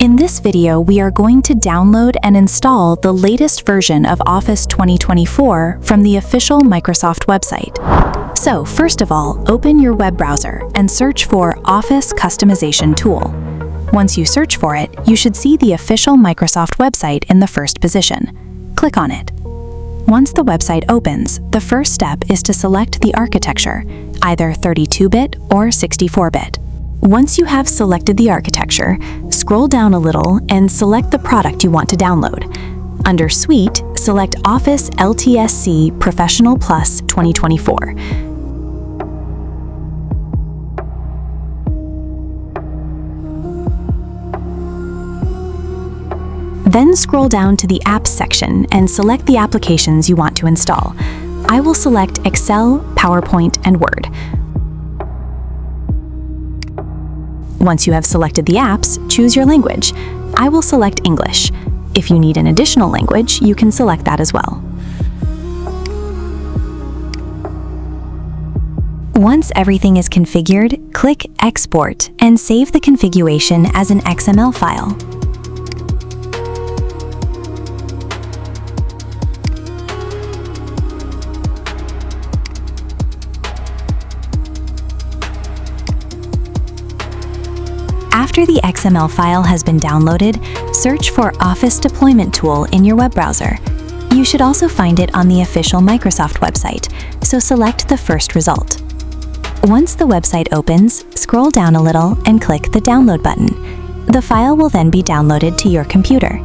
In this video, we are going to download and install the latest version of Office 2024 from the official Microsoft website. So, first of all, open your web browser and search for Office Customization Tool. Once you search for it, you should see the official Microsoft website in the first position. Click on it. Once the website opens, the first step is to select the architecture, either 32-bit or 64-bit. Once you have selected the architecture, scroll down a little and select the product you want to download. Under Suite, select Office LTSC Professional Plus 2024. Then scroll down to the Apps section and select the applications you want to install. I will select Excel, PowerPoint, and Word. Once you have selected the apps, choose your language. I will select English. If you need an additional language, you can select that as well. Once everything is configured, click Export and save the configuration as an XML file. After the XML file has been downloaded, search for Office Deployment Tool in your web browser. You should also find it on the official Microsoft website, so select the first result. Once the website opens, scroll down a little and click the Download button. The file will then be downloaded to your computer.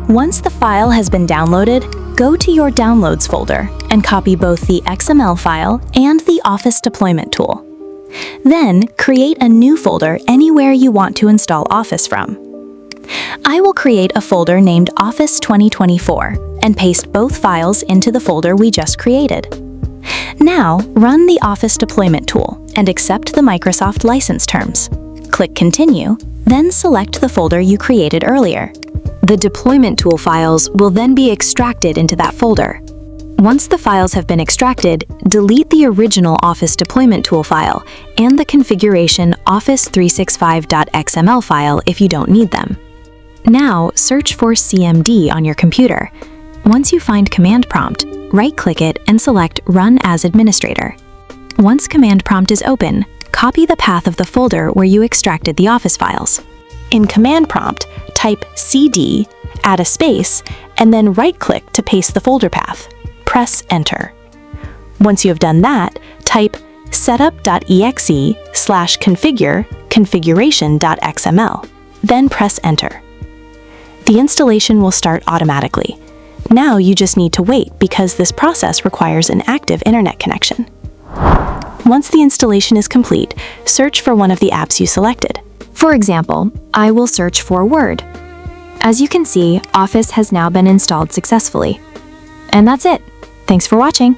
Once the file has been downloaded, go to your Downloads folder and copy both the XML file and the Office Deployment Tool. Then, create a new folder anywhere you want to install Office from. I will create a folder named Office 2024 and paste both files into the folder we just created. Now, run the Office Deployment Tool and accept the Microsoft license terms. Click Continue, then select the folder you created earlier. The Deployment Tool files will then be extracted into that folder. Once the files have been extracted, delete the original Office Deployment Tool file and the configuration office365.xml file if you don't need them. Now, search for CMD on your computer. Once you find Command Prompt, right-click it and select Run as Administrator. Once Command Prompt is open, copy the path of the folder where you extracted the Office files. In Command Prompt, type CD, add a space, and then right-click to paste the folder path. Press Enter. Once you have done that, type setup.exe/configuration.xml, then press Enter. The installation will start automatically. Now you just need to wait because this process requires an active internet connection. Once the installation is complete, search for one of the apps you selected. For example, I will search for Word. As you can see, Office has now been installed successfully. And that's it. Thanks for watching.